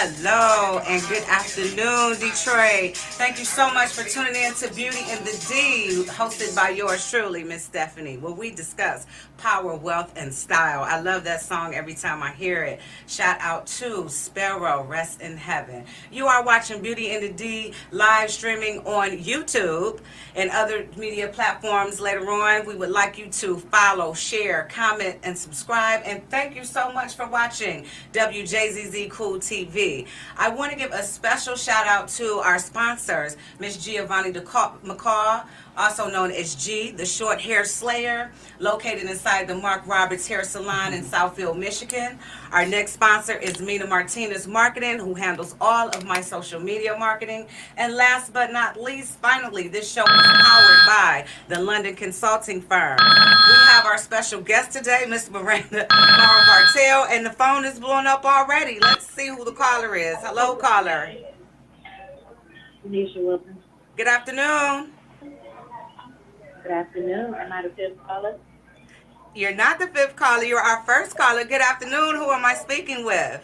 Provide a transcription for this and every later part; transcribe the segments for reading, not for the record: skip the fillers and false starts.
Hello and good afternoon, Detroit. Thank you so much for tuning in to Beauty and the D, hosted by yours truly, Miss Stephanie, where we discuss power, wealth, and style. I love that song every time I hear it. Shout out to Sparrow, rest in heaven. You are watching Beauty and the D live streaming on YouTube and other media platforms later on. We would like you to follow, share, comment, and subscribe. And thank you so much for watching WJZZ Cool TV. I want to give a special shout out to our sponsors, Miss Giovanni McCall, also known as G, the short hair slayer, located inside the Mark Roberts Hair Salon in Southfield, Michigan. Our next sponsor is Mina Martinez Marketing, who handles all of my social media marketing. And last but not least, finally, this show is powered by the London Consulting Firm. We have our special guest today, Miss Miranda Bartell, and the phone is blowing up already. Let's see who the caller is. Hello, caller. Tanisha Wilson. Good afternoon. Good afternoon. Am I the fifth caller? You're not the fifth caller. You're our first caller. Good afternoon. Who am I speaking with?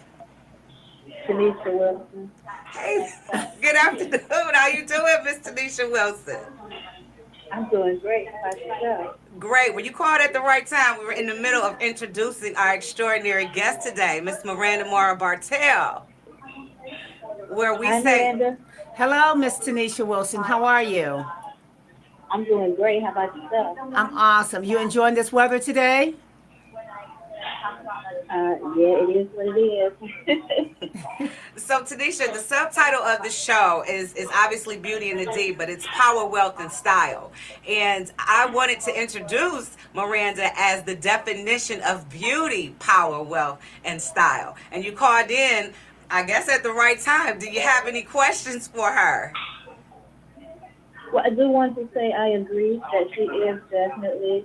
Tanisha Wilson. Hey, good afternoon. How you doing, Miss Tanisha Wilson? I'm doing great. How about yourself? Great. Well, you called at the right time. We were in the middle of introducing our extraordinary guest today, Miss Miranda Morrow Bartell, where we Hi, say, Miranda. Hello, Miss Tanisha Wilson. How are you? I'm doing great. How about yourself? I'm awesome. You enjoying this weather today? Yeah, it is what it is. So, Tanisha, the subtitle of the show is obviously Beauty and the D, but it's Power, Wealth, and Style. And I wanted to introduce Miranda as the definition of beauty, power, wealth, and style. And you called in, I guess, at the right time. Do you have any questions for her? Well, I do want to say I agree that she is definitely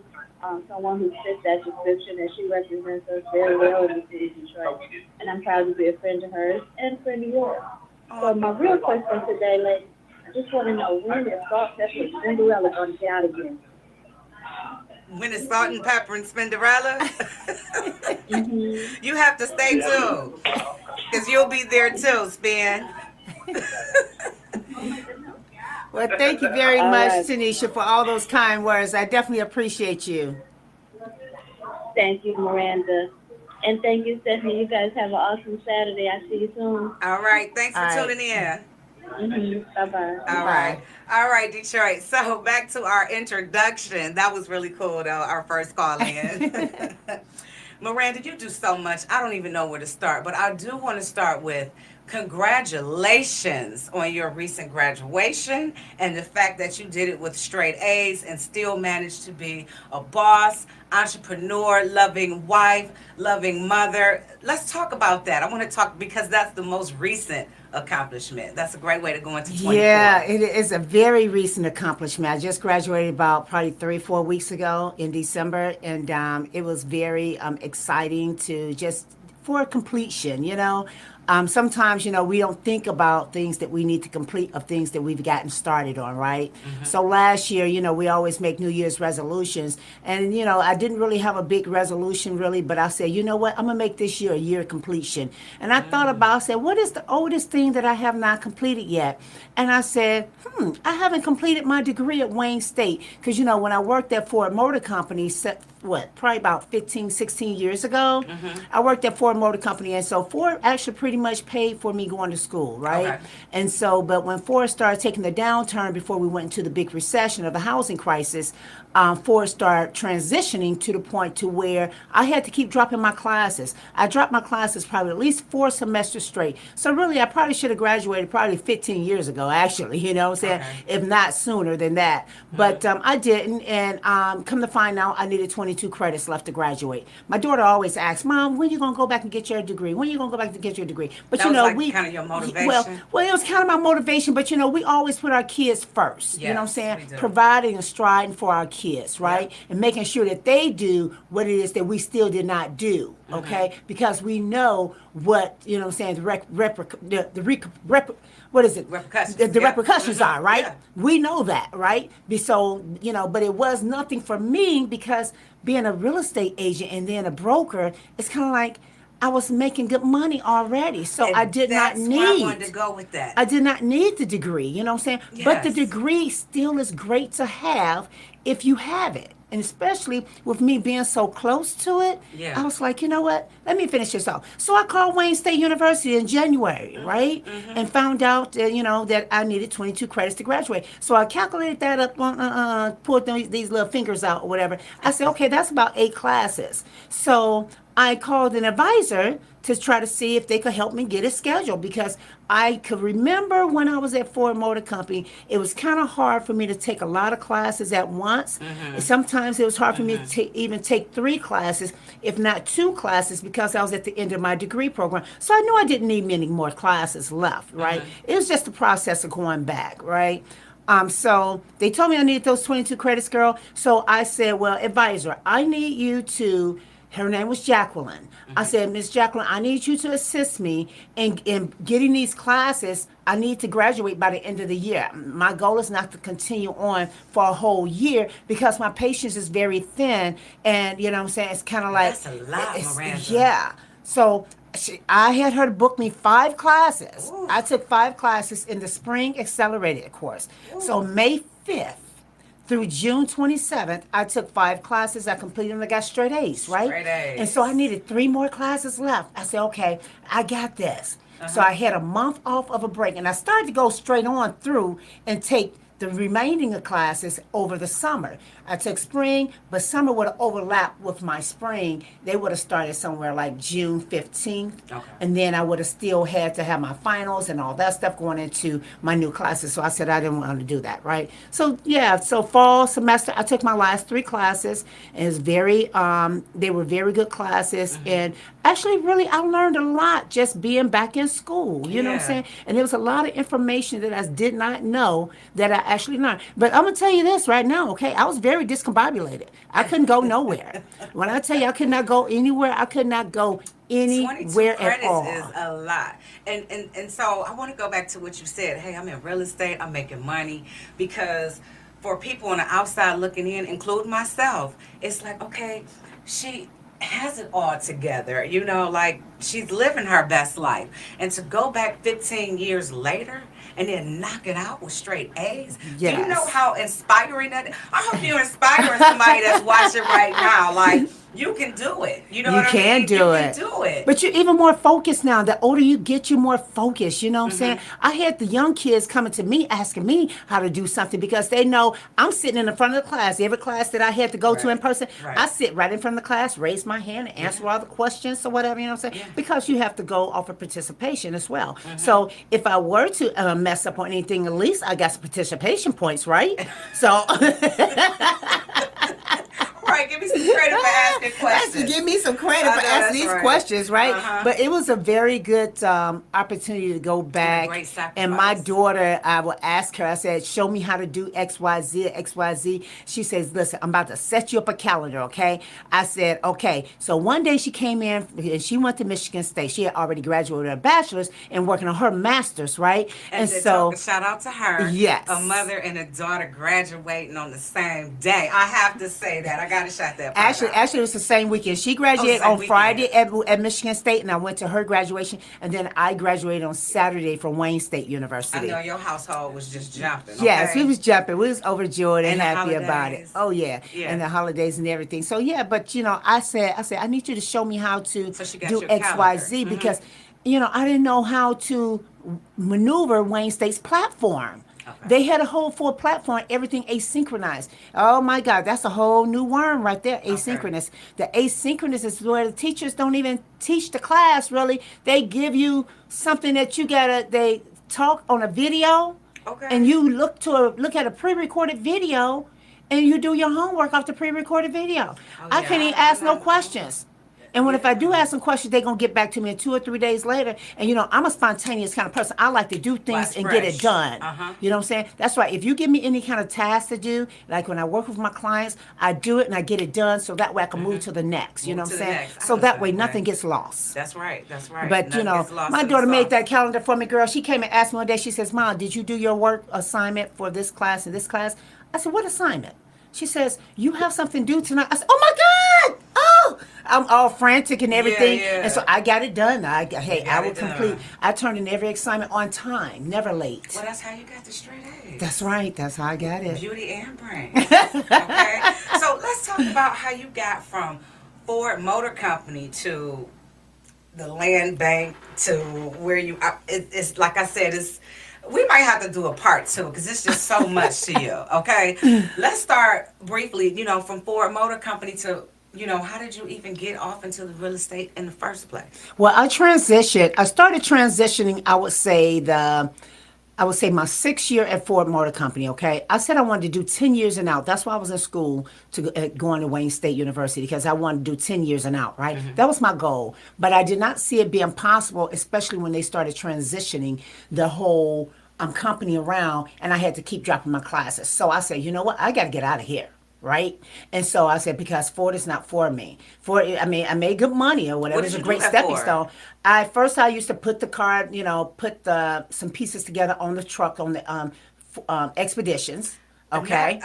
someone who fits that description, and she represents us very well in the city of Detroit. And I'm proud to be a friend of hers and a friend of yours. So my real question today, ladies, I just want to know, when is Salt, Pepper, and Cinderella going to get out again? When it's Salt and Pepper and Cinderella? Mm-hmm. You have to stay tuned, because you'll be there too, Spin. Well, thank you very much, right. Tanisha, for all those kind words. I definitely appreciate you. Thank you, Miranda. And thank you, Stephanie. You guys have an awesome Saturday. I'll see you soon. All right. Thanks for All right. tuning in. Mm-hmm. Bye-bye. All right. All right, Detroit. So back to our introduction. That was really cool, though, our first call in. Miranda, you do so much. I don't even know where to start, but I do want to start with congratulations on your recent graduation and the fact that you did it with straight A's and still managed to be a boss, entrepreneur, loving wife, loving mother. Let's talk about that. I want to talk because that's the most recent accomplishment. That's a great way to go into 24. Yeah, it is a very recent accomplishment. I just graduated about probably 3-4 weeks ago in December, and it was very exciting to just for completion, you know. Sometimes, you know, we don't think about things that we need to complete of things that we've gotten started on, right? Mm-hmm. So last year, you know, we always make New Year's resolutions. And, you know, I didn't really have a big resolution, really, but I said, you know what, I'm going to make this year a year of completion. And I thought about, I said, what is the oldest thing that I have not completed yet? And I said, I haven't completed my degree at Wayne State. Because, you know, when I worked at Ford Motor Company, probably about 15, 16 years ago, I worked at Ford Motor Company. And so Ford actually pretty much paid for me going to school, right? Okay. And so, but when Ford started taking the downturn before we went into the big recession of the housing crisis, Ford started transitioning to the point to where I had to keep dropping my classes. I dropped my classes probably at least 4 semesters straight. So really, I probably should have graduated probably 15 years ago, actually, you know what I'm saying? Okay. If not sooner than that. But I didn't, and come to find out, I needed 22 credits left to graduate. My daughter always asks, Mom, when are you going to go back and get your degree? When are you going to go back and get your degree? But that you know, was like kind of your motivation. Well, it was kind of my motivation, but you know, we always put our kids first. Yes, you know what I'm saying? Providing and striving for our kids, right? Yep. And making sure that they do what it is that we still did not do, okay? Because we know what, you know what I'm saying, the repercussions are, right? Yeah. We know that, right? So, you know, but it was nothing for me because being a real estate agent and then a broker, it's kind of like, I was making good money already. So And I did not that's where I need. wanted to go with that. I did not need the degree, you know what I'm saying? But the Yes. degree still is great to have if you have it. And especially with me being so close to it, I Yeah. was like, you know what? Let me finish this off. So I called Wayne State University in January, right? And found out, that I needed 22 credits to graduate. So I calculated that up, pulled these little fingers out or whatever. I said, okay, that's about 8 classes. So I called an advisor to try to see if they could help me get a schedule because I could remember when I was at Ford Motor Company, it was kind of hard for me to take a lot of classes at once. Sometimes it was hard for me to even take 3 classes, if not 2 classes, because I was at the end of my degree program. So I knew I didn't need many more classes left, right? It was just the process of going back, right? So they told me I needed those 22 credits, girl. So I said, well, advisor, I need you to, her name was Jacqueline. I said, Miss Jacqueline, I need you to assist me in getting these classes. I need to graduate by the end of the year. My goal is not to continue on for a whole year because my patience is very thin. And, you know what I'm saying? It's kind of like. That's a lot, Miranda. Yeah. So I had her to book me 5 classes. Ooh. I took 5 classes in the spring accelerated course. So May 5th through June 27th, I took 5 classes. I completed them. I got straight A's, right? Straight A's. And so I needed 3 more classes left. I said, okay, I got this. So I had a month off of a break. And I started to go straight on through and take the remaining of classes over the summer. I took spring, but summer would have overlapped with my spring. They would have started somewhere like June 15th. Okay. And then I would have still had to have my finals and all that stuff going into my new classes. So I said I didn't want to do that, right? So yeah, so fall semester, I took my last 3 classes. And it was they were very good classes. And actually, really, I learned a lot just being back in school. You know what I'm Yeah. saying? And there was a lot of information that I did not know that I actually learned. But I'm going to tell you this right now, okay? I was very discombobulated. I couldn't go nowhere. When I tell you I could not go anywhere, I could not go 22 anywhere at credits all. is a lot. And so I want to go back to what you said. Hey, I'm in real estate. I'm making money. Because for people on the outside looking in, including myself, it's like, okay, she has it all together. Like she's living her best life. And to go back 15 years later and then knock it out with straight A's. Yes. Do you know how inspiring that is? I hope you're inspiring somebody that's watching right now. Like, you can do it. You know You what I can mean? do You it. can do it. But you're even more focused now. The older you get, you're more focused. You know what I'm saying? Mm-hmm. I had the young kids coming to me asking me how to do something because they know I'm sitting in the front of the class. Every class that I had to go to in Right. person, Right. I sit right in front of the class, raise my hand, and answer all the questions or whatever, you know what I'm saying? Yeah. Because you have to go off of participation as well. Mm-hmm. So if I were to mess up on anything, at least I got some participation points, right? So Right, give me some credit for asking questions. give me some credit I for know, asking that's these right. questions, right? Uh-huh. But it was a very good opportunity to go back. great sacrifice. And my daughter, I will ask her, I said, show me how to do XYZ, XYZ. She says, listen, I'm about to set you up a calendar, okay? I said, okay. So one day she came in and she went to Michigan State. She had already graduated with her bachelor's and working on her master's, right? And so, shout out to her. Yes. A mother and a daughter graduating on the same day. I have to say that. I got to shout that part Actually, out. it was the same weekend. She graduated same on Friday weekend. at Michigan State, and I went to her graduation, and then I graduated on Saturday from Wayne State I University. know your household was just jumping. Yes, okay? we was jumping. We was overjoyed and And the happy about it. holidays. Oh yeah. Yeah. And the holidays and everything. So yeah, but I said, I need you to show me how to So she got do your X, Y, Z calendar. because I didn't know how to maneuver Wayne State's platform. Okay. They had a whole full platform, everything asynchronized. Oh my God, that's a whole new worm right there, asynchronous. The asynchronous is where the teachers don't even teach the class really. They give you something that they talk on a video. Okay. And you look at a pre-recorded video, and you do your homework off the pre-recorded video. Oh, I yeah, can't even I ask no know. questions. And if I do ask some questions, they're going to get back to me in 2 or 3 days later. And, I'm a spontaneous kind of person. I like to do things That's and get fresh. it done. Uh-huh. You know what I'm saying? That's right. If you give me any kind of task to do, like when I work with my clients, I do it and I get it done so that way I can move to the next. You Move know what to I'm the saying? next. I So know that the way same nothing way. gets lost. That's right. That's right. But Nothing gets lost my in the daughter made sauce. that calendar for me, girl. She came and asked me one day. She says, "Mom, did you do your work assignment for this class and this class?" I said, "What assignment?" She says, "You have something due tonight." I said, "Oh my God! Oh!" I'm all frantic and everything. yeah. And so I got it done. Hey, I got will it done. complete. I turned in every assignment on time, never late. Well, that's how you got the straight A's. That's right. That's how I got it. Beauty and brain. Okay. So let's talk about how you got from Ford Motor Company to the land bank to where you. It's like I said. We might have to do a part two because it's just so much to you. Okay. Let's start briefly. From Ford Motor Company to. How did you even get off into the real estate in the first place? Well, I transitioned. I started transitioning. I would say my 6th year at Ford Motor Company, okay? I said I wanted to do 10 years and out. That's why I was in school going to Wayne State University because I wanted to do 10 years and out, right? That was my goal. But I did not see it being possible, especially when they started transitioning the whole company around and I had to keep dropping my classes. So I said, you know what? I got to get out of here. Right, and so I said because Ford is not for me. I made good money or whatever. It's a great stepping stone. I used to put the car, some pieces together on the truck on the expeditions. Okay.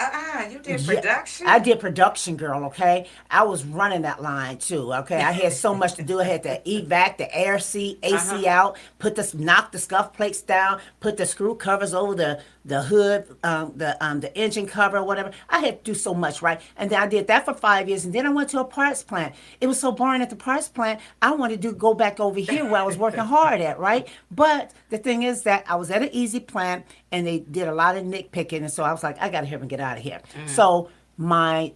You did production? Yeah, I did production, girl, okay? I was running that line too, okay? I had so much to do. I had to evac the air seat, AC out, knock the scuff plates down, put the screw covers over the hood, the engine cover or whatever. I had to do so much, right? And then I did that for 5 years, and then I went to a parts plant. It was so boring at the parts plant, I wanted to go back over here where I was working hard at, right? But the thing is that I was at an easy plant, and they did a lot of nitpicking, and so I was like, I got to get out of here. So my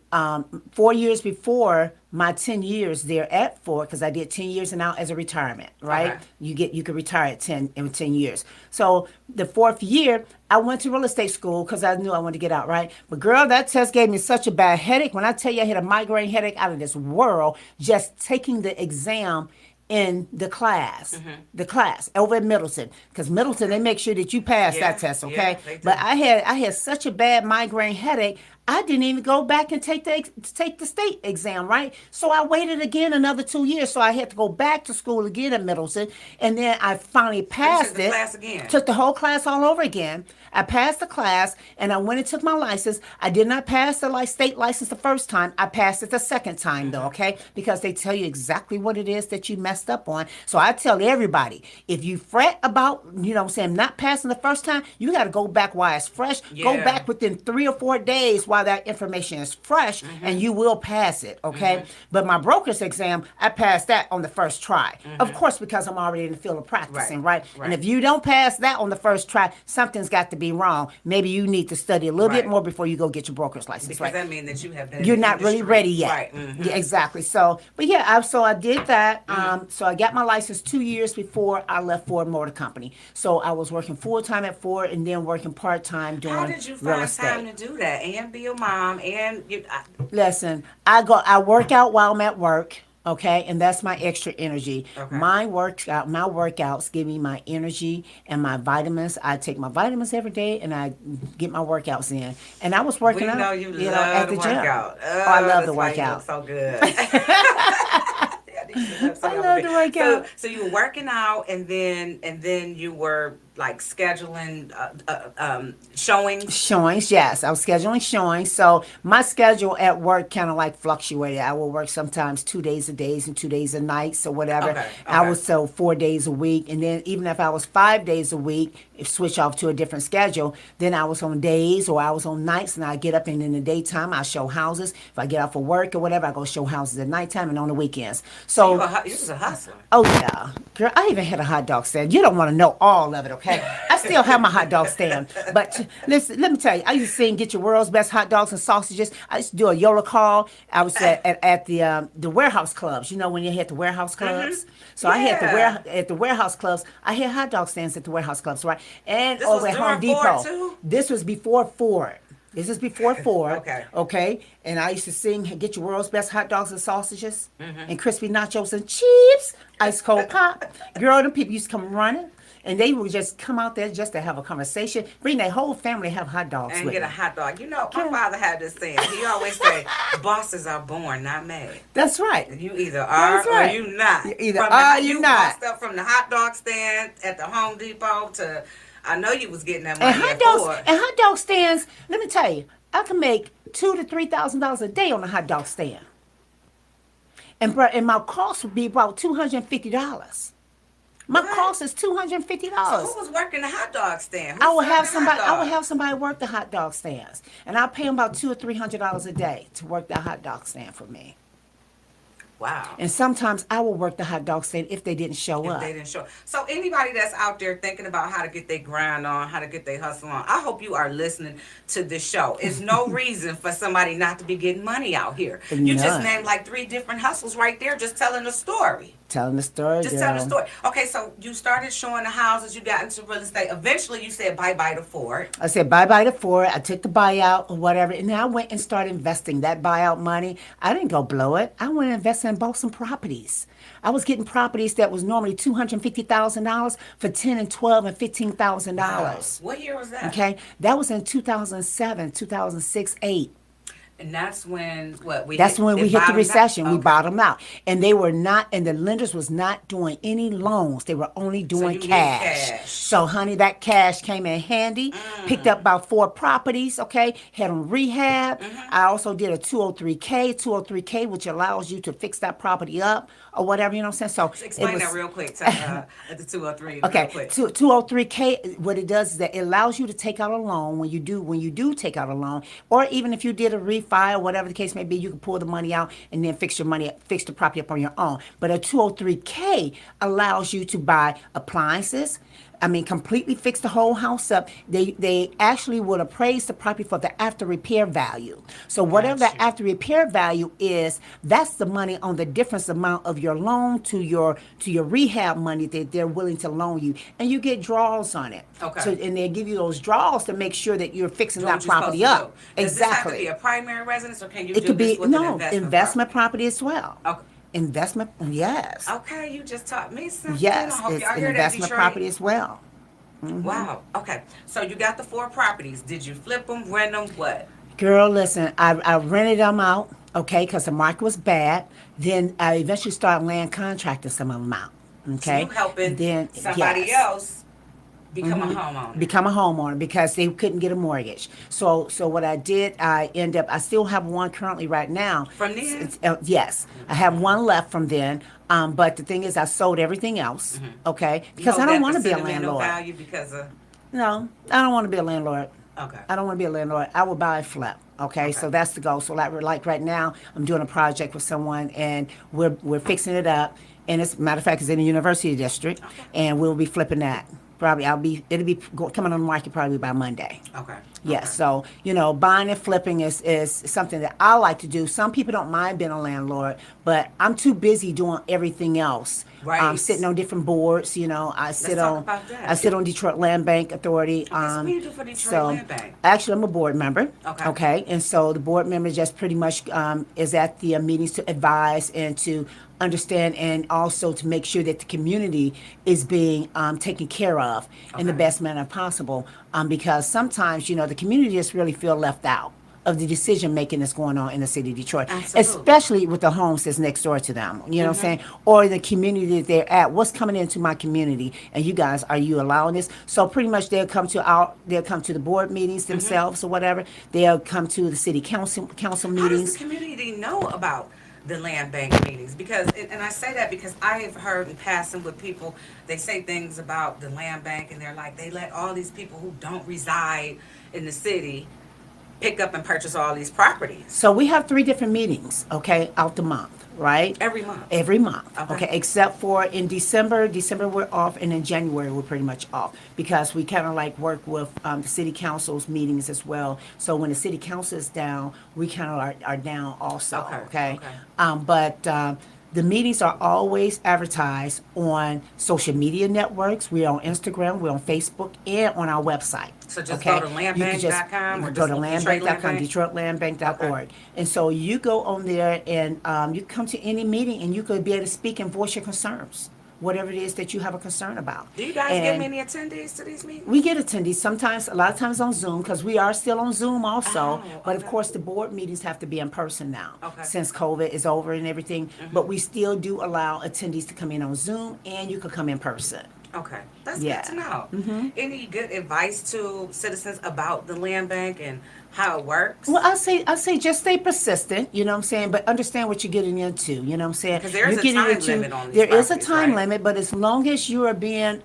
4 years before my 10 years there at Ford, because I did 10 years and out as a retirement, right? Okay. You could retire at 10 years. So the 4th year, I went to real estate school because I knew I wanted to get out, right? But girl, that test gave me such a bad headache. When I tell you I had a migraine headache out of this world, just taking the exam in the class over at Middleton, because Middleton, they make sure that you pass that test, okay? Yeah, but I had such a bad migraine headache, I didn't even go back and take the state exam, right? So I waited again another 2 years, so I had to go back to school again at Middleton, and then I finally passed it. Class again. Took the whole class all over again. I passed the class, and I went and took my license. I did not pass the state license the first time. I passed it the second time, though, okay? Because they tell you exactly what it is that you messed up on. So I tell everybody, if you fret about, not passing the first time, you got to go back while it's fresh. Yeah. Go back within 3 or 4 days while that information is fresh, and you will pass it, okay? But my broker's exam, I passed that on the first try. Of course, because I'm already in the field of practicing, right? And if you don't pass that on the first try, something's got to be wrong. Maybe you need to study a little bit more before you go get your broker's license. Because that means that you have been. You're not really ready yet. Right. Yeah, exactly. So, but yeah, I did that. So I got my license 2 years before I left Ford Motor Company. So I was working full time at Ford and then working part time doing real estate. How did you find time to do that and be a mom and Listen, I work out while I'm at work. Okay, and that's my extra energy. Okay. My workouts give me my energy and my vitamins. I take my vitamins every day, and I get my workouts in. And I was working out. We know you love at the to gym. work out. Oh, I love to work You out. look so good. I love to work out. So you were working out, and then you were like scheduling showings. Showings, yes. I was scheduling showings. So my schedule at work kind of like fluctuated. I will work sometimes 2 days a days and 2 days a nights or whatever. Okay. I was 4 days a week, and then even if I was 5 days a week, switch off to a different schedule. Then I was on days or I was on nights, and I get up and in the daytime I show houses. If I get off for work or whatever, I go show houses at nighttime and on the weekends. So you was a hustler. Oh yeah, girl, I even had a hot dog stand. You don't want to know all of it, okay? I still have my hot dog stand, but listen, let me tell you, I used to sing "Get Your World's Best Hot Dogs and Sausages." I used to do a Yola call. I was at the warehouse clubs. You know when you had the warehouse clubs. So I had at the warehouse clubs. I had hot dog stands at the warehouse clubs, right? And over at Home Depot. Too? This was before Ford. This is before Ford. Okay. Okay. And I used to sing "Get Your World's Best Hot Dogs and Sausages," and crispy nachos and chips, ice cold pop. Girl, them people used to come running. And they would just come out there just to have a conversation, bring their whole family to have hot dogs and with get them. a hot dog. You know, my father had this saying. He always say, "Bosses are born, not made." That's right. You either are or you not. You either are or you not. You from the hot dog stand at the Home Depot to, I know you was getting that money And hot dog stands. Let me tell you, I can make $2,000 to $3,000 a day on a hot dog stand. and my cost would be about $250. My What? cost is $250. So who was working the hot dog stand? I Who's would have serving hot somebody. I would dogs? have somebody work the hot dog stands, and I'll pay them about $200 or $300 a day to work that hot dog stand for me. Wow. And sometimes I will work the hot dog stand if they didn't show If up. they didn't show. So anybody that's out there thinking about how to get their grind on, how to get their hustle on, I hope you are listening to this show. It's no reason for somebody not to be getting money out here. You just None. named like 3 different hustles right there, just telling the story. Telling the story, Just girl. tell the story. Okay, so you started showing the houses, you got into real estate. Eventually, you said bye-bye to Ford. I said bye-bye to Ford. I took the buyout or whatever, and then I went and started investing that buyout money. I didn't go blow it. I went and invested and bought some properties. I was getting properties that was normally $250,000 for $10 and $12 and $15,000. What year was that? Okay, that was in 2007, 2006, 8. And that's when, what, That's when we hit the bottomed out? recession. We Okay. bottomed out. And they were not, and the lenders was not doing any loans. They were only doing you need cash. cash. So, honey, that cash came in handy. Picked up about 4 properties, okay? Had them rehab. I also did a 203K, which allows you to fix that property up or whatever, you know what I'm saying? So Explain it was, that real quick to, at the 203. Okay, Real quick. 203K, what it does is that it allows you to take out a loan when you do take out a loan, or even if you did a refi or whatever the case may be, you can pull the money out and then fix the property up on your own. But a 203K allows you to buy appliances. I mean, completely fix the whole house up. They actually will appraise the property for the after repair value. So whatever Gotcha. the after repair value is, that's the money on the difference amount of your loan to your rehab money that they're willing to loan you, and you get draws on it. Okay. So, and they give you those draws to make sure that you're fixing What that you're property supposed to up. do. Does this have to Exactly. be a primary residence, or can you It do could this be with an investment property as well. Okay. Investment, yes. Okay, you just taught me something. Yes, I hope it's y'all an hear that, investment Detroit. property as well. Wow. Okay. So you got the 4 properties. Did you flip them, rent them, what? Girl, listen, I rented them out, okay, because the market was bad. Then I eventually started land contracting some of them out, okay? So you helping Then, somebody yes. else become a homeowner. Become a homeowner because they couldn't get a mortgage. So what I did, I still have one currently right now. From then? Yes, I have one left from then. But the thing is, I sold everything else, okay? You Because hope I don't that want for to be a sentimental landlord. value because of No, I don't want to be a landlord. okay. I don't want to be a landlord. I will buy and flip. Okay, so that's the goal. So like right now, I'm doing a project with someone, and we're fixing it up. And as a matter of fact, it's in the University District, and we'll be flipping that. Probably it'll be coming on the market probably by Monday. Okay. Yes, so buying and flipping is something that I like to do. Some people don't mind being a landlord, but I'm too busy doing everything else. Right. Sitting on different boards. I sit talk on about that. I sit on Detroit Land Bank Authority. Okay, so what do you do for Detroit so Land Bank? Actually, I'm a board member. Okay. Okay, and so the board member just pretty much is at the meetings to advise and to understand, and also to make sure that the community is being taken care of in the Okay. best manner possible. Because sometimes, the community just really feel left out of the decision making that's going on in the city of Detroit, Absolutely. especially with the homes that's next door to them. You know what I'm saying? Or the community that they're at. What's coming into my community? And you guys, are you allowing this? So pretty much they'll come to the board meetings themselves or whatever. They'll come to the city council How does meetings. the community know about the land bank meetings? Because, and I say that because I have heard in passing with people, they say things about the land bank, and they're like, they let all these people who don't reside in the city pick up and purchase all these properties So we have 3 different meetings, okay, out the month, right? every month. Every month, Okay. okay, except for in December we're off, and in January we're pretty much off because we kind of like work with the city council's meetings as well. So when the city council is down, we kind of are down also, Okay, okay? okay. But the meetings are always advertised on social media networks. We're on Instagram, we're on Facebook, and on our website. So just okay? go to You can just landbank.com or go just to Detroit Land landbank.com, Bank? DetroitLandBank.org. Okay. And so you go on there, and you come to any meeting, and you could be able to speak and voice your concerns, whatever it is that you have a concern about. Do you guys get And many attendees to these meetings? we get attendees sometimes, a lot of times on Zoom, because we are still on Zoom also. Oh, But of okay. course, the board meetings have to be in person now, Okay. since COVID is over and everything. But we still do allow attendees to come in on Zoom, and you could come in person. Okay, that's good Yeah. to know. Mm-hmm. Any good advice to citizens about the land bank and how it Well, works? I say just stay persistent, you know what I'm saying, but understand what you're getting into, you know what I'm saying? Because there is You're a getting time into limit on these there is a properties, time right? limit, but as long as you are being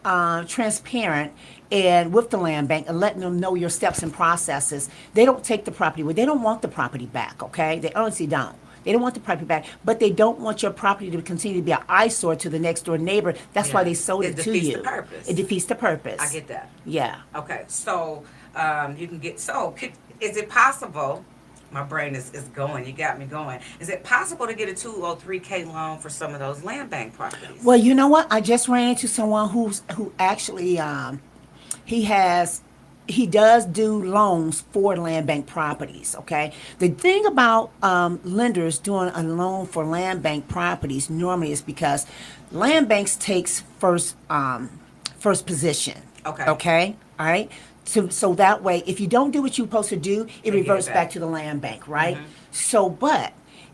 transparent and with the land bank and letting them know your steps and processes, they don't take the property away. They don't want the property back, okay? They honestly don't. They don't want the property back, but they don't want your property to continue to be an eyesore to the next door neighbor. That's why Yeah, they sold it it to defeats the you. It purpose. defeats the I purpose. get that. Yeah. Okay, so you can get is it possible? My brain is going. You got me going. Is it possible to get a 203K loan for some of those land bank properties? Well, you know what? I just ran into someone who actually he has he does do loans for land bank properties. Okay, the thing about lenders doing a loan for land bank properties normally is because land banks takes first position. Okay, Okay, all right. So that way, if you don't do what you're supposed to do, it they get it reverts back back. to the land bank, right? So, but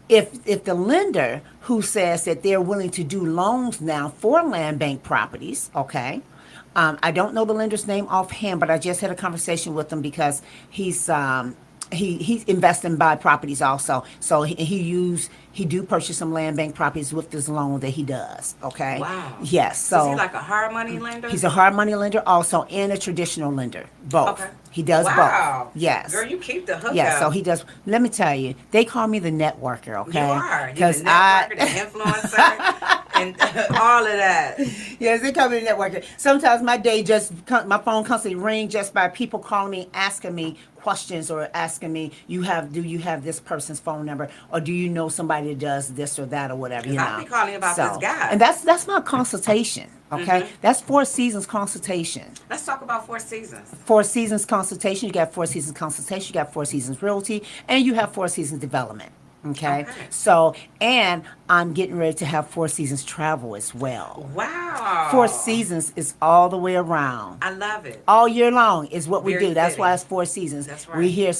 if the lender who says that they're willing to do loans now for land bank properties, okay, I don't know the lender's name offhand, but I just had a conversation with him because he's investing by properties also. So he do purchase some land bank properties with this loan that he does. Okay. Wow. Yes. So is he So like a hard money lender? he's a hard money lender also and a traditional lender. Both. Okay. He does both. Wow. Yes. Girl, you keep the hook Yeah, so up. he does. Let me tell you, they call me the networker, okay? You are. You're Because the networker, the influencer, and all of that. yes, they call me the networker. Sometimes my phone constantly ring just by people calling me, asking me questions or asking me, do you have this person's phone number, or do you know somebody that does this or that or whatever, you Because know? I'll be calling about this guy. And that's my consultation, okay? That's 4 Seasons consultation. Let's talk about Four Seasons. 4 Seasons consultation, you got 4 Seasons consultation, you got 4 Seasons realty, and you have 4 Seasons development. Okay. Okay. So, and I'm getting ready to have 4 Seasons travel as well. Wow. 4 Seasons is all the way around. I love it. All year long is what we Very do. That's why fitting. it's 4 Seasons. That's right. We here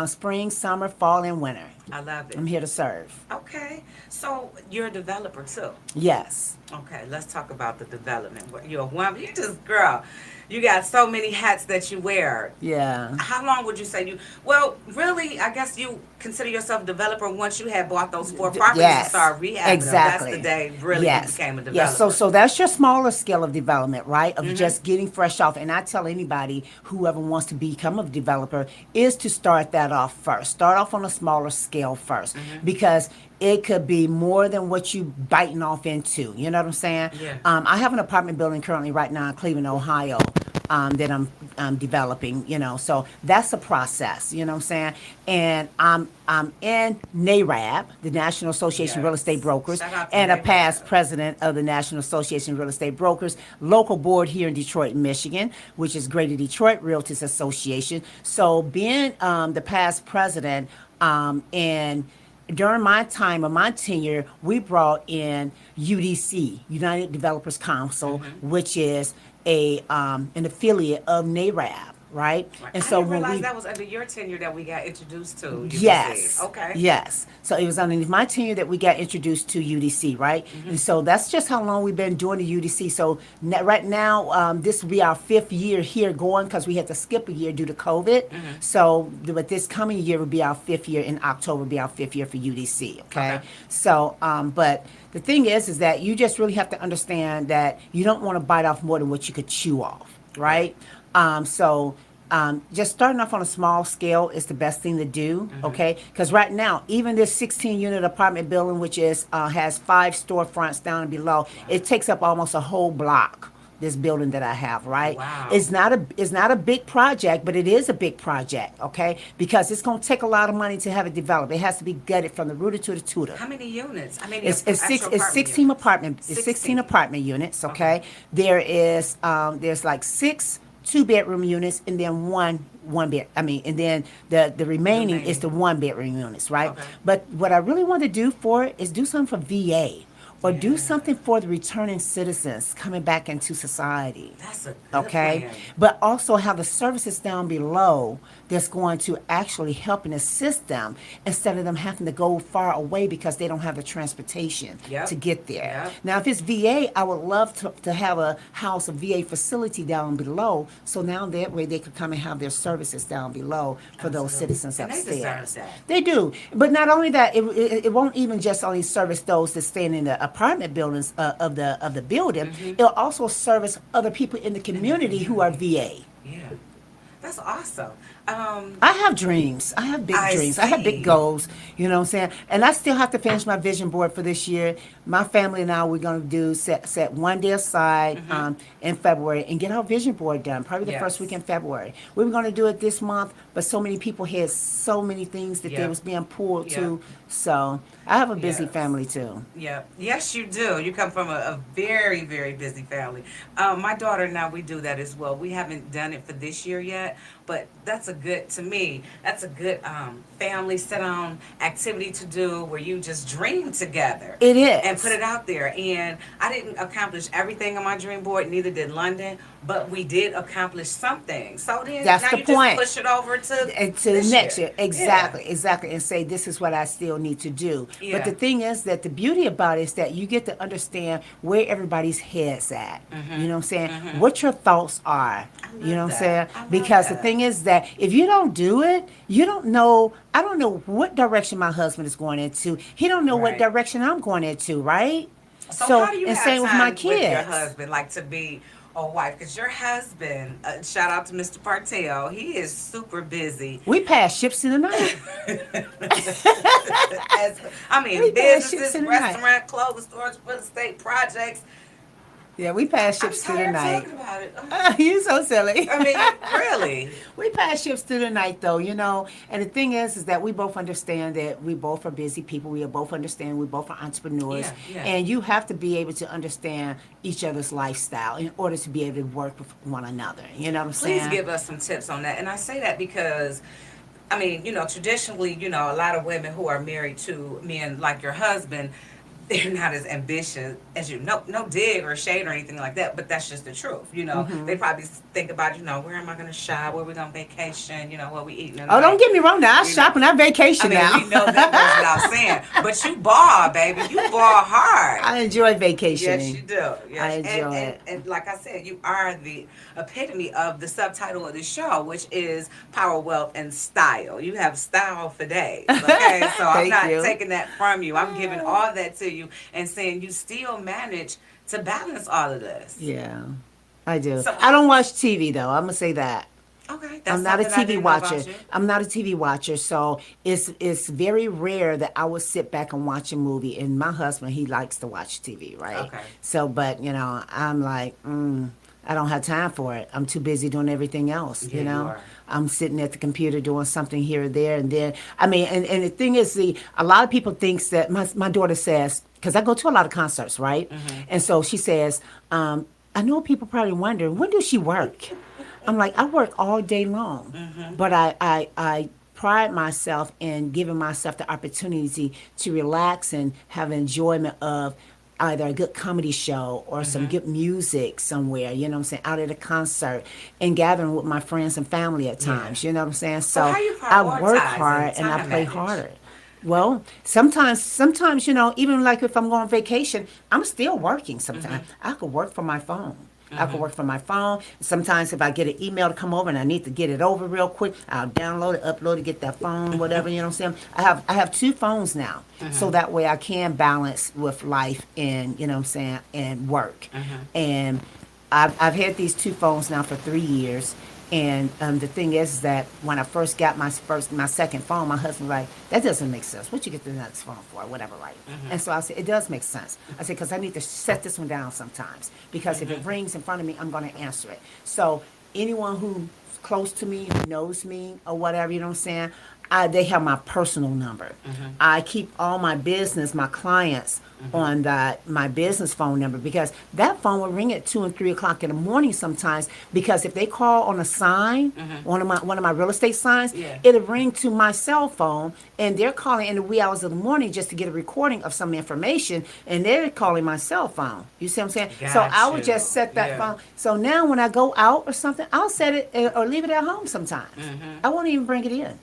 spring, summer, fall, and winter. I love it. I'm here to serve. Okay. So you're a developer too. Yes. Okay, let's talk about the development. You're a woman. You just, girl, you got so many hats that you wear. Yeah. How long would you say you? Well, really, I guess you consider yourself a developer once you had bought those 4 properties and Yes. started rehabbing Exactly. them. That's the day really you became a developer. Yes. So that's your smaller scale of development, right? Of Mm-hmm. just getting fresh off. And I tell anybody whoever wants to become a developer is to start that off first. Start off on a smaller scale 1st Mm-hmm. because it could be more than what you biting off into. You know what I'm saying? Yeah. I have an apartment building currently right now in Cleveland, Ohio. That I'm developing, you know, so that's a process, you know what I'm saying, and I'm in NARAB, the National Association of Real Estate Yes. Brokers, Shout out to and a NARAB. past president of the National Association of Real Estate Brokers, local board here in Detroit, Michigan, which is Greater Detroit Realtors Association. So being the past president, and during my time of my tenure, we brought in UDC, United Developers Council, which is an affiliate of NARAB, right? I didn't realize that was under your tenure that we got introduced to. UBC. Yes. Okay. Yes. So it was underneath my tenure that we got introduced to UDC, right? And so that's just how long we've been doing the UDC. So right now, this will be our 5th year here going because we had to skip a year due to COVID. So, but this coming year will be our 5th year. In October will be our 5th year for UDC. Okay. Okay. So, but the thing is that you just really have to understand that you don't want to bite off more than what you could chew off, right? Just starting off on a small scale is the best thing to do, okay? Because right now, even this 16-unit apartment building, which is has 5 storefronts down and below, it takes up almost a whole block. This building that I have, right? Wow. It's not a big project, but it is a big project, okay? Because it's going to take a lot of money to have it developed. It has to be gutted from the rooter to the tutor. How many units? I mean, It's 16 apartment. It's 16 apartment units. Okay, there's like 6 2-bedroom units and then one bed. I mean, and then the remaining is the 1-bedroom units, right? Okay. But what I really want to do for it is do something for VA. Or do Yeah. something for the returning citizens coming back into society. That's a good Okay, plan. but also have the services down below that's going to actually help and assist them instead of them having to go far away because they don't have the transportation Yep. to get there. Yep. Now, if it's VA, I would love to have a house, a VA facility down below, so now that way they could come and have their services down below for those Absolutely. citizens And they deserve upstairs. that. They do, but not only that, it won't even just only service those that staying in the apartment buildings of the building. It'll also service other people in the community who are VA. Yeah. That's awesome. I have dreams. I have big I dreams. I have see. big goals. You know what I'm saying? And I still have to finish my vision board for this year. My family and I, we're going to do set one day aside in February and get our vision board done. Probably the Yes. first week in February. We were going to do it this month, but so many people had so many things that they Yep. was being pulled Yep. to. So I have a busy Yes. family too. Yeah. Yes, you do. You come from a very, very busy family. My daughter and I, we do that as well. We haven't done it for this year yet, but that's to me, that's a good family sit-down activity to do where you just dream together. It is. And put it out there. And I didn't accomplish everything on my dream board, neither did London, but we did accomplish something. So then That's now the you point. just push it over to And to the this next year. Exactly, Yeah. exactly. And say, this is what I still need to do. Yeah. But the thing is that the beauty about it is that you get to understand where everybody's head's at. You know what I'm saying? What your thoughts are. You know what I'm that. saying? I love Because the that. thing is that if you don't do it, you don't know. I don't know what direction my husband is going into. He don't know what Right. direction I'm going into, right? So how do you and have same time with my with your kids. husband, like to be a wife? Because your husband, shout out to Mr. Bartell, he is super busy. We pass ships in the night. As, I mean, We pass ships businesses, in the night. restaurant, clothing stores, real estate projects. Yeah, we pass I'm ships through the tired night. talking about it. You so silly. I mean, really. We pass ships through the night, though, you know. And the thing is that we both understand that we both are busy people. We both understand we both are entrepreneurs. Yeah, yeah. And you have to be able to understand each other's lifestyle in order to be able to work with one another. You know what I'm saying? Please give us some tips on that. And I say that because, I mean, traditionally, a lot of women who are married to men like your husband, they're not as ambitious as you. No dig or shade or anything like that, but that's just the truth. They probably think about, where am I going to shop? Where we going to vacation? What we eating tonight? Oh, don't get me wrong now. I You shop and I vacation I mean, now. we know that goes without saying. But you ball, baby. You ball hard. I enjoy vacationing. Yes, you do. Yes. I enjoy and, it. And like I said, you are the epitome of the subtitle of the show, which is Power, Wealth, and Style. You have style for days. Okay, so I'm Thank not you. taking that from you. I'm giving all that to you and saying you still manage to balance all of this. Yeah, I do. So- I don't watch TV, though. I'm going to say that. Okay, that's I'm not a something I TV didn't know watcher. about you. I'm not a TV watcher, so it's very rare that I would sit back and watch a movie. And my husband, he likes to watch TV, right? Okay. So, but I'm like, I don't have time for it. I'm too busy doing everything else. Yeah, you are. I'm sitting at the computer doing something here or there, and then I mean, and the thing is, a lot of people thinks that my daughter says, because I go to a lot of concerts, right? And so she says, I know people probably wonder, when does she work? I'm like, I work all day long, but I pride myself in giving myself the opportunity to relax and have enjoyment of either a good comedy show or some good music somewhere, you know what I'm saying, out at a concert and gathering with my friends and family at times, you know what I'm saying? So how you I work prioritize hard and and I time play manage? harder. Well, sometimes, even like if I'm going on vacation, I'm still working sometimes. I could work from my phone. I could work from my phone. Sometimes if I get an email to come over and I need to get it over real quick, I'll download it, upload it, get that phone, whatever, you know what I'm saying? I have two phones now. So that way I can balance with life and, you know what I'm saying, and work. And I've had these two phones now for 3 years. And the thing is that when I first got my second phone, my husband was like, that doesn't make sense. What you get the next phone for? Whatever, right? And so I said, it does make sense. I said, because I need to set this one down sometimes. Because if it rings in front of me, I'm going to answer it. So anyone who's close to me, who knows me or whatever, you know what I'm saying, they have my personal number. I keep all my business, my clients on my business phone number, because that phone will ring at 2 and 3 o'clock in the morning sometimes, because if they call on a sign, one of my real estate signs, Yeah. it'll ring to my cell phone, and they're calling in the wee hours of the morning just to get a recording of some information, and they're calling my cell phone. You see what I'm saying? So I would Got just you. set that Yeah. phone. So now when I go out or something, I'll set it or leave it at home sometimes. I won't even bring it in.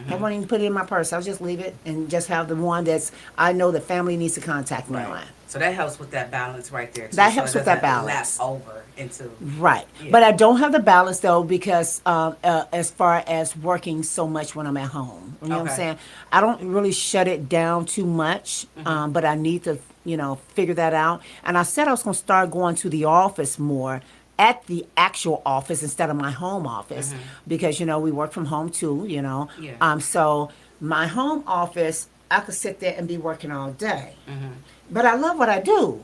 I won't even put it in my purse. I'll just leave it and just have the one that's I know the family needs to contact me on. Right. So that helps with that balance right there. Too. That So helps it with that doesn't balance. Lap over into. Right. Yeah. But I don't have the balance though, because as far as working so much when I'm at home. You know what I'm Okay. saying? I don't really shut it down too much, but I need to, figure that out. And I said I was going to start going to the office more, at the actual office instead of my home office, because we work from home too. Yeah. So my home office, I could sit there and be working all day. But I love what I do.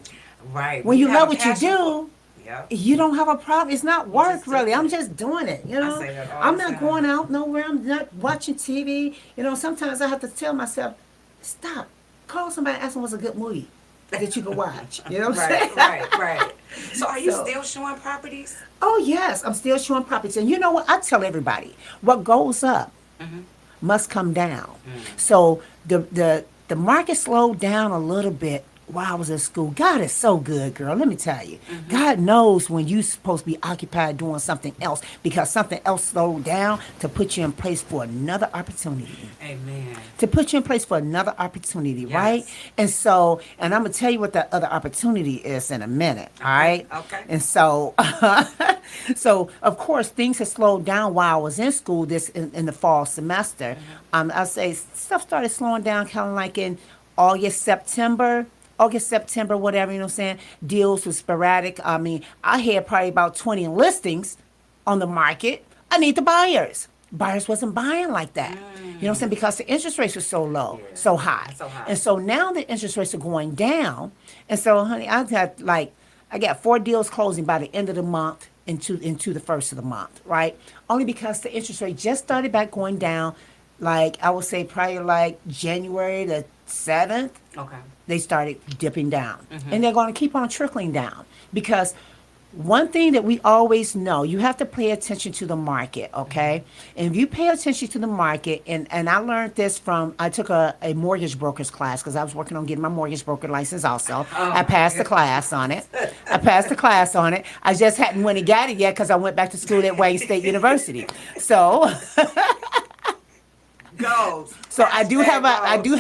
Right. When you have love a what you passion do, Yep. you don't have a problem. It's not work, just do really. I'm it. just doing it. I say that all I'm the not time. going out nowhere. I'm not watching TV. Sometimes I have to tell myself, stop. Call somebody, ask them what's a good movie that you can watch. You know what I'm saying? Right. So are you So- still showing properties? Oh yes, I'm still showing properties, and you know what? I tell everybody, what goes up must come down. So the market slowed down a little bit while I was in school. God is so good, girl. Let me tell you, God knows when you're supposed to be occupied doing something else, because something else slowed down to put you in place for another opportunity. Amen. To put you in place for another opportunity, Yes. right? And I'm gonna tell you what that other opportunity is in a minute, all right? Okay. And so, so of course things have slowed down while I was in school in the fall semester. I'll say stuff started slowing down kind of like in August, September, whatever, you know what I'm saying? Deals were sporadic. I mean, I had probably about 20 listings on the market. I need the buyers. Buyers wasn't buying like that. You know what I'm saying? Because the interest rates were so low, Yeah. so high. So high. And so now the interest rates are going down. And so, honey, I got 4 deals closing by the end of the month into the first of the month, right? Only because the interest rate just started back going down, like I would say probably like January the 7th. Okay. They started dipping down. And they're going to keep on trickling down, because one thing that we always know, you have to pay attention to the market, okay? And if you pay attention to the market, and I learned this I took a mortgage broker's class, because I was working on getting my mortgage broker license also. I passed the class on it. I just hadn't went and got it yet, because I went back to school at Wayne State University. So... Goals. So I do have my Goals.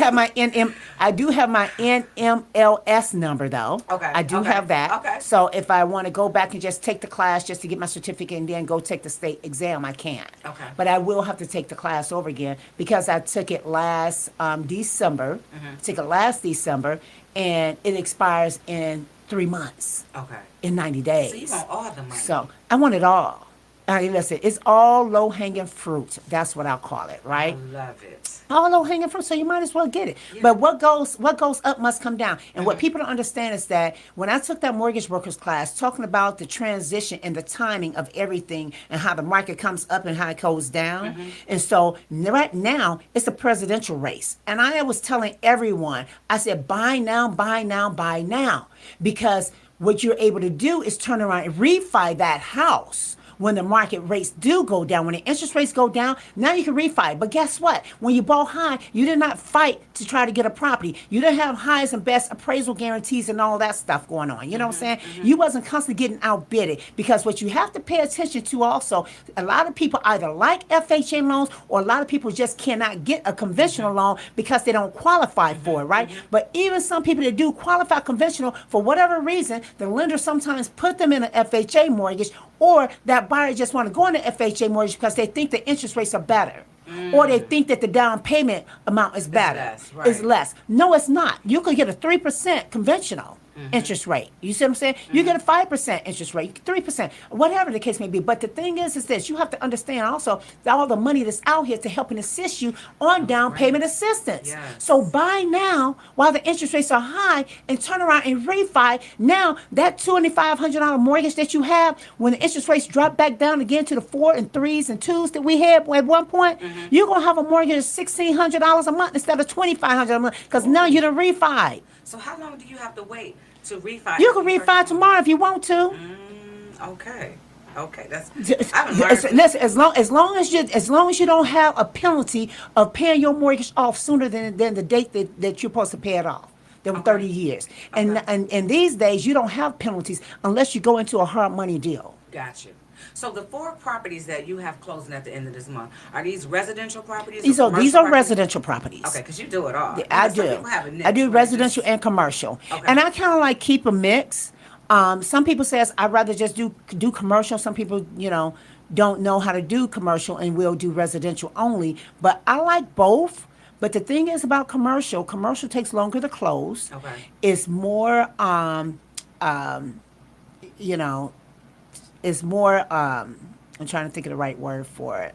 NMLS number though. Okay, I do okay, have that. okay. So if I want to go back and just take the class just to get my certificate and then go take the state exam, I can. Okay. But I will have to take the class over again, because I took it last December. Took it last December, and it expires in 3 months, Okay. in 90 days. So you want all the money. So I want it all. I mean, listen, it's all low hanging fruit. That's what I'll call it, right? I love it. All low hanging fruit, so you might as well get it. Yeah. But what goes up must come down. And what people don't understand is that when I took that mortgage brokers class, talking about the transition and the timing of everything and how the market comes up and how it goes down. And so right now it's a presidential race. And I was telling everyone, I said, buy now, buy now, buy now. Because what you're able to do is turn around and refi that house. When the market rates do go down, when the interest rates go down, now you can refi. But guess what? When you bought high, you did not fight to try to get a property. You didn't have highest and best appraisal guarantees and all that stuff going on. You know what I'm saying? You wasn't constantly getting outbidded, because what you have to pay attention to also, a lot of people either like FHA loans, or a lot of people just cannot get a conventional loan because they don't qualify for it, right? But even some people that do qualify conventional, for whatever reason, the lender sometimes put them in an FHA mortgage, or that buyer just want to go into FHA mortgage because they think the interest rates are better. Or they think that the down payment amount is better. less, right. It's less. No, it's not. You could get a 3% conventional interest rate. You see what I'm saying? You get a 5% interest rate, 3%, whatever the case may be. But the thing is this: you have to understand also that all the money that's out here to help and assist you on down payment assistance. Yes. So buy now while the interest rates are high, and turn around and refi now. That $2,500 mortgage that you have, when the interest rates drop back down again to the 4 and 3s and 2s that we had at one point, you're gonna have a mortgage of $1,600 a month instead of $2,500 a month, because now you're the refi. So how long do you have to wait to refi? You can refi tomorrow if you want to. Okay. Okay. That's. Listen, as long as you don't have a penalty of paying your mortgage off sooner than the date that you're supposed to pay it off. There were 30 years. And these days you don't have penalties unless you go into a hard money deal. Gotcha. So the 4 properties that you have closing at the end of this month, are these residential properties? These are residential properties. Okay, because you do it all. I Some do. people have a niche I do where residential just- and commercial. Okay. And I kind of like keep a mix. Some people says I'd rather just do commercial. Some people, don't know how to do commercial and will do residential only. But I like both. But the thing is about commercial takes longer to close. Okay. It's more, it's more, I'm trying to think of the right word for it.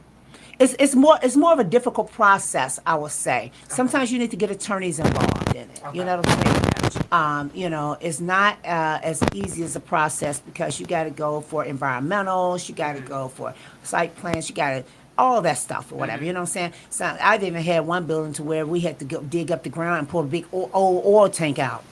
It's more of a difficult process, I would say. Sometimes you need to get attorneys involved in it. Okay. You know what I'm saying? It's not as easy as a process, because you got to go for environmentals, you got to go for site plans, you got to all that stuff or whatever. You know what I'm saying? So I've even had one building to where we had to go dig up the ground and pull a big old oil tank out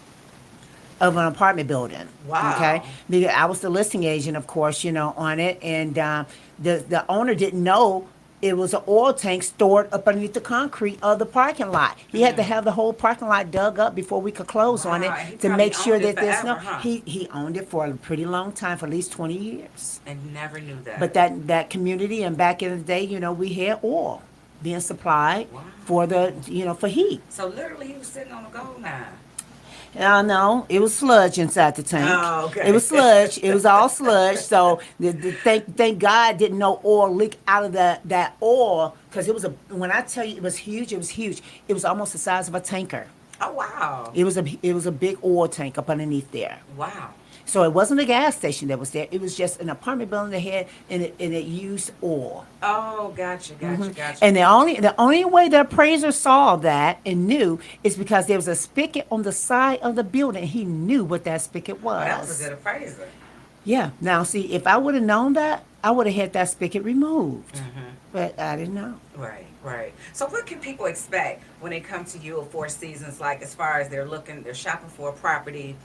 of an apartment building. Wow. Okay. Because I was the listing agent, of course, on it, and the owner didn't know it was an oil tank stored up underneath the concrete of the parking lot. He had to have the whole parking lot dug up before we could close on Wow, he it, to probably make sure owned that it there's forever, no. huh? He owned it for a pretty long time, for at least 20 years. And never knew that. But that community, and back in the day, we had oil being supplied for for heat. So literally he was sitting on a gold mine. No, it was sludge inside the tank. Oh, okay. It was sludge. It was all sludge. So thank God didn't no oil leak out of that oil, because when I tell you it was huge, it was huge. It was almost the size of a tanker. Oh wow. It was a big oil tank up underneath there. Wow. So it wasn't a gas station that was there. It was just an apartment building that had, and it used oil. Oh, gotcha. And the only way the appraiser saw that and knew is because there was a spigot on the side of the building. He knew what that spigot was. Oh, that was a good appraiser. Yeah. Now, see, if I would have known that, I would have had that spigot removed. But I didn't know. Right. So what can people expect when they come to you at Four Seasons, like as far as they're shopping for a property?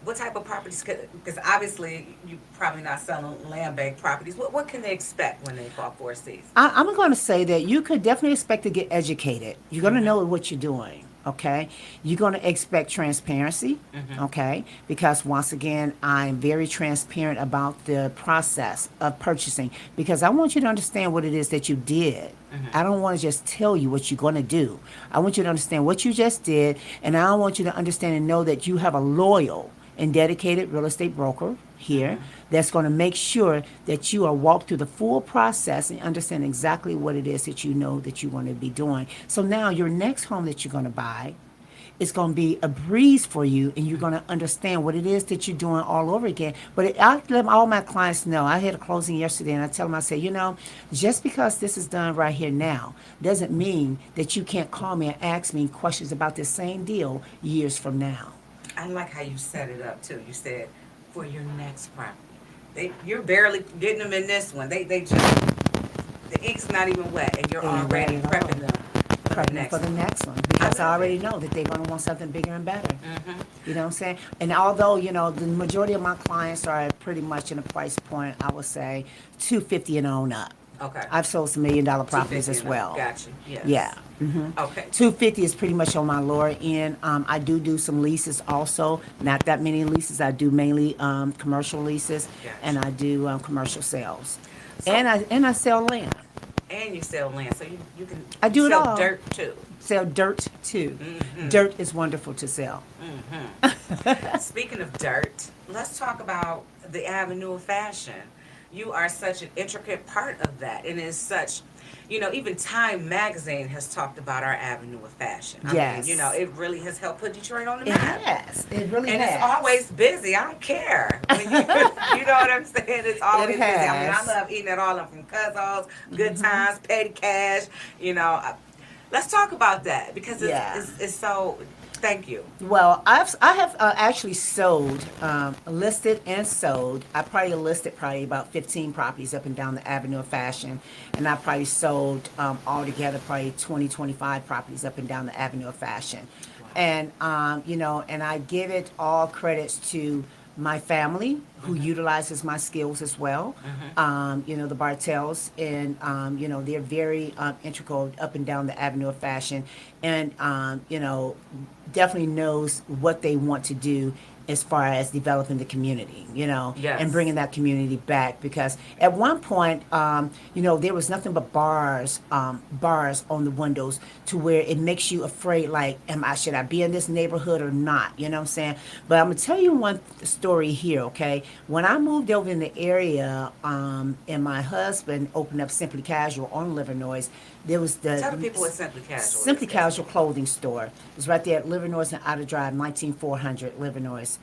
What type of properties? Because obviously you're probably not selling land bank properties. What can they expect when they call Four Seasons? I'm going to say that you could definitely expect to get educated. You're going to know what you're doing. Okay, you're going to expect transparency. Okay, because once again, I'm very transparent about the process of purchasing, because I want you to understand what it is that you did. I don't want to just tell you what you're going to do. I want you to understand what you just did, and I want you to understand and know that you have a loyal and dedicated real estate broker here that's going to make sure that you are walked through the full process and understand exactly what it is that you know that you want to be doing. So now your next home that you're going to buy is going to be a breeze for you, and you're going to understand what it is that you're doing all over again. But I let all my clients know. I had a closing yesterday, and I tell them, I say, just because this is done right here now doesn't mean that you can't call me and ask me questions about this same deal years from now. I like how you set it up too. You said for your next property. You're barely getting them in this one. They just, the ink's not even wet, and you're already prepping them for the next one. Because I already know that they're going to want something bigger and better. You know what I'm saying? And although the majority of my clients are pretty much in a price point, I would say $250 and on up. Okay. I've sold some $1 million properties as well. Gotcha. Yes. Yeah. Okay. $250 is pretty much on my lower end. I do some leases also. Not that many leases. I do mainly commercial leases, Gotcha. and I do commercial sales, So- and I sell land. And you sell land, so you can I do it sell all. dirt too. Sell dirt too. Dirt is wonderful to sell. Speaking of dirt, let's talk about the avenue of fashion. You are such an intricate part of that, and it's such. even Time Magazine has talked about our avenue of fashion. I mean, Yes. it really has helped put Detroit on the It map. has. It really And it's has. always busy. I don't care. When you, you know what I'm saying? It's It always busy. I mean, I has. love eating at all of them, from Cuzzo's, Good Times, Petty Cash. You know, let's talk about that because Yeah. it's so. Thank you. Well, I have actually sold, listed and sold. I probably listed probably about 15 properties up and down the Avenue of Fashion, and I probably sold altogether probably 20, 25 properties up and down the Avenue of Fashion, and and I give it all credits to my family who utilizes my skills as well. The Bartells, and they're very integral up and down the Avenue of Fashion, and definitely knows what they want to do as far as developing the community, and Yes. bringing that community back. Because at one point, there was nothing but bars on the windows, to where it makes you afraid. Like, should I be in this neighborhood or not? You know what I'm saying? But I'm gonna tell you one story here, okay? When I moved over in the area, and my husband opened up Simply Casual on Livernois, there was Tell the the people what Simply Casual Simply is. Casual clothing store. It's right there at Livernois and Outer Drive, 19400 Livernois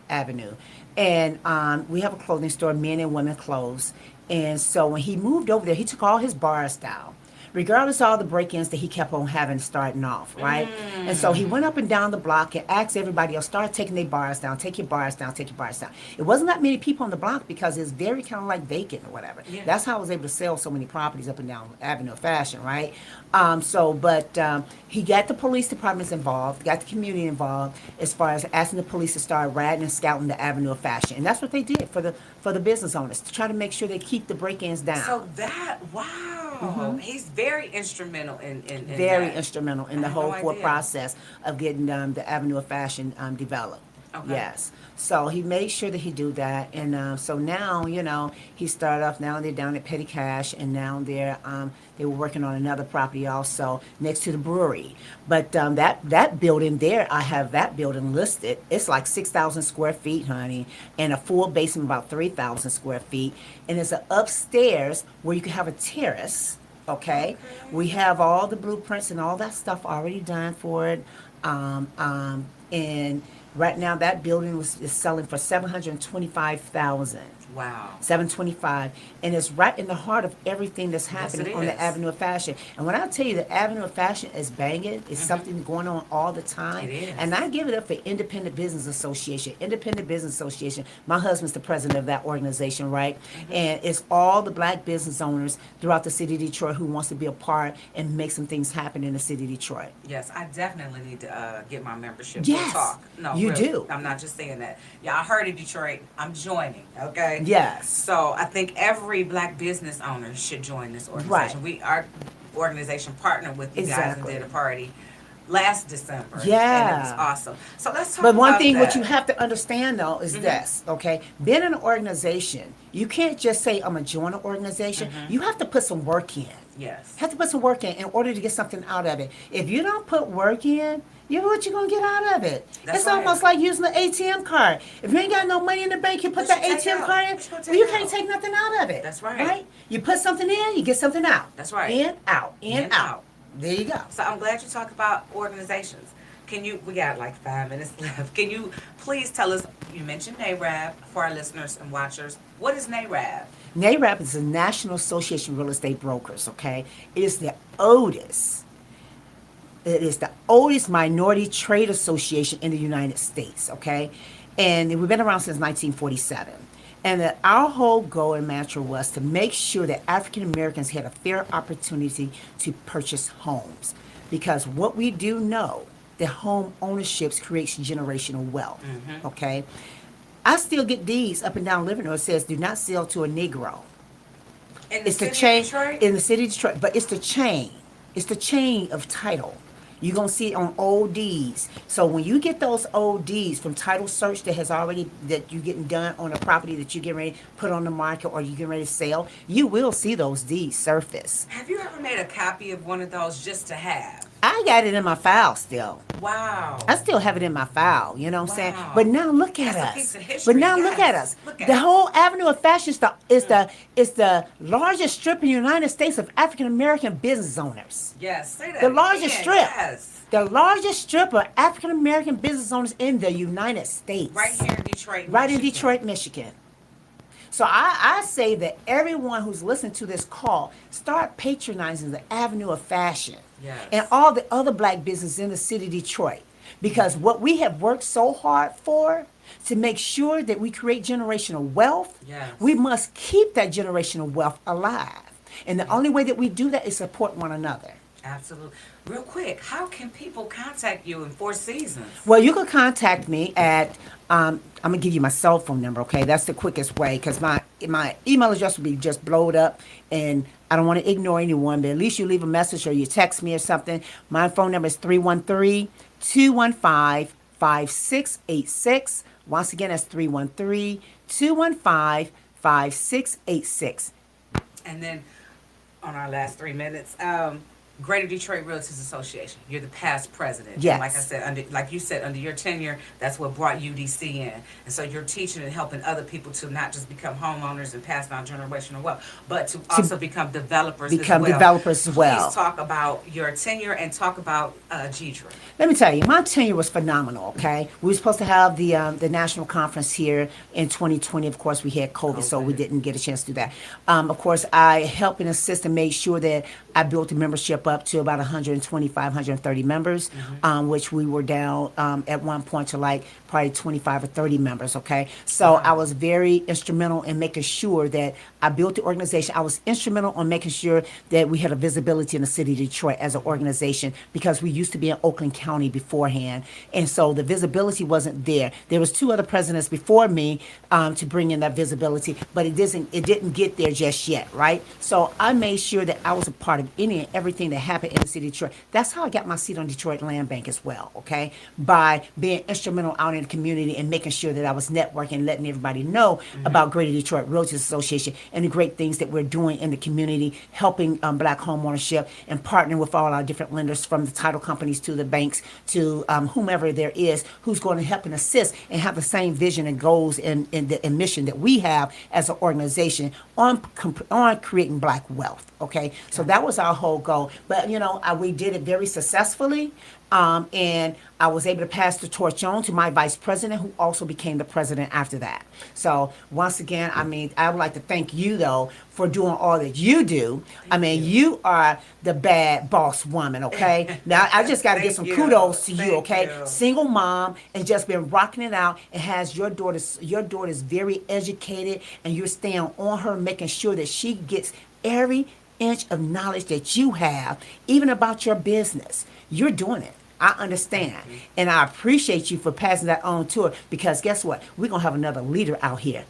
Avenue. And we have a clothing store, men and women clothes. And so when he moved over there, he took all his bars down, regardless of all the break-ins that he kept on having starting off, right? And so he went up and down the block and asked everybody else, start taking their bars down, take your bars down, take your bars down. It wasn't that many people on the block because it's very kind of like vacant or whatever. Yeah. That's how I was able to sell so many properties up and down Avenue of Fashion, right? But he got the police departments involved, got the community involved, as far as asking the police to start ratting and scouting the Avenue of Fashion, and that's what they did for the business owners, to try to make sure they keep the break-ins down. So that wow, he's very instrumental in Very that. instrumental in I the had whole no core idea. process of getting the Avenue of Fashion developed. Okay. Yes. So he made sure that he do that, and so now he started off. Now they're down at Petty Cash, and now they were working on another property also next to the brewery. But that building there, I have that building listed. It's like 6,000 square feet, honey, and a full basement about 3,000 square feet, and it's an upstairs where you can have a terrace. Okay, we have all the blueprints and all that stuff already done for it, and right now that building is selling for 725,000. Wow. 725, and it's right in the heart of everything that's Yes, happening it on the is. Avenue of Fashion. And when I tell you the Avenue of Fashion is banging, it's something going on all the time. It is. And I give it up for Independent Business Association. Independent Business Association, my husband's the president of that organization, right? And it's all the black business owners throughout the city of Detroit who wants to be a part and make some things happen in the city of Detroit. Yes, I definitely need to get my membership. Yes, We'll talk. No, you really. do. I'm not just saying that. Yeah, I heard in Detroit. I'm joining. Okay. Yes. So I think every black business owner should join this organization. Right. Our organization partnered with you guys Exactly. and did a party last December. Yeah. And it was awesome. So let's talk But one about thing that. what you have to understand though is this, okay? Being in an organization, you can't just say I'm gonna join an organization. You have to put some work in. Yes. Have to put some work in order to get something out of it. If you don't put work in, what you gonna get out of it? That's It's right. almost like using an ATM card. If you ain't got no money in the bank, you put What that you take ATM out? card in, What you gonna well, you take can't out? take nothing out of it. That's right. Right? You put something in, you get something out. That's right. In, out, In, in, out. out. There you go. So I'm glad you talked about organizations. We got like 5 minutes left. Can you please tell us, you mentioned NARAB for our listeners and watchers. What is NARAB? NARAB is the National Association of Real Estate Brokers, okay? It is the oldest. It is the oldest minority trade association in the United States, okay? And we've been around since 1947. And our whole goal in Metro was to make sure that African Americans had a fair opportunity to purchase homes. Because what we do know, that home ownership creates generational wealth, okay? I still get deeds up and down Livernois that says do not sell to a Negro. In the It's the city chain of Detroit? in the city of Detroit, but it's the chain. It's the chain of title. You're gonna see it on old deeds. So when you get those old deeds from title search that you're getting done on a property that you're getting ready to put on the market or you're getting ready to sell, you will see those deeds surface. Have you ever made a copy of one of those just to have? I got it in my file still. Wow. I still have it in my file, you know what I'm saying? Wow. But now look at That's a us. piece of history, But now look at yes. us. Look at The us. whole Avenue of Fashion is the largest strip in the United States of African American business owners. Yes, say that The largest again. strip. Yes. The largest strip of African American business owners in the United States. Right here in Detroit, Right in Michigan. Detroit, Michigan. So I say that everyone who's listening to this call, start patronizing the Avenue of Fashion Yes. and all the other black businesses in the city of Detroit. Because what we have worked so hard for, to make sure that we create generational wealth, Yes. we must keep that generational wealth alive. And the only way that we do that is support one another. Absolutely. Real quick, how can people contact you in Four Seasons? Well, you can contact me at, I'm going to give you my cell phone number, okay? That's the quickest way because my email address will be just blowed up and I don't want to ignore anyone, but at least you leave a message or you text me or something. My phone number is 313-215-5686. Once again, that's 313-215-5686. And then on our last 3 minutes, Greater Detroit Realtors Association. You're the past president. Yes. And like I said, like you said, under your tenure, that's what brought UDC in. And so you're teaching and helping other people to not just become homeowners and pass down generational wealth, but to also become developers Become as well. developers as well. Please talk about your tenure and talk about Deidre. Let me tell you, my tenure was phenomenal, okay? We were supposed to have the national conference here in 2020. Of course, we had COVID, so we didn't get a chance to do that. Of course, I helped and assist and made sure that I built the membership up to about 125, 130 members, which we were down at one point to like probably 25 or 30 members, okay? So I was very instrumental in making sure that I built the organization. I was instrumental in making sure that we had a visibility in the city of Detroit as an organization because we used to be in Oakland County beforehand. And so the visibility wasn't there. There was 2 other presidents before me to bring in that visibility, but it didn't get there just yet, right? So I made sure that I was a part of any and everything that happened in the city of Detroit. That's how I got my seat on Detroit Land Bank as well, okay? By being instrumental out in the community and making sure that I was networking, letting everybody know about Greater Detroit Realtors Association and the great things that we're doing in the community, helping black home ownership and partnering with all our different lenders from the title companies to the banks to whomever there is who's going to help and assist and have the same vision and goals and mission that we have as an organization on creating black wealth, okay? So that was our whole goal. But, we did it very successfully. And I was able to pass the torch on to my vice president, who also became the president after that. So once again, I would like to thank you, though, for doing all that you do. You are the bad boss woman, okay? Now, I just got to give some kudos to you, okay? Single mom and just been rocking it out and has your daughter's very educated and you're staying on her, making sure that she gets every inch of knowledge that you have, even about your business. You're doing it. I understand. And I appreciate you for passing that on to her because guess what? We're going to have another leader out here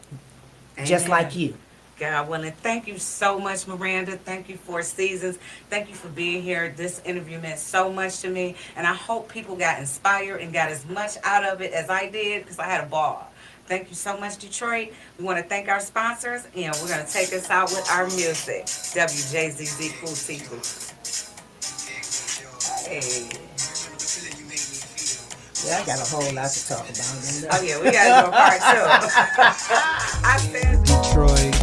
just like you. God, I want to thank you so much, Miranda. Thank you for Seasons. Thank you for being here. This interview meant so much to me. And I hope people got inspired and got as much out of it as I did because I had a ball. Thank you so much, Detroit. We want to thank our sponsors, and we're going to take us out with our music. WJZZ Food Seafood. Hey. Yeah, I got a whole lot to talk about. Oh, yeah, we got to do a part 2. I said Detroit.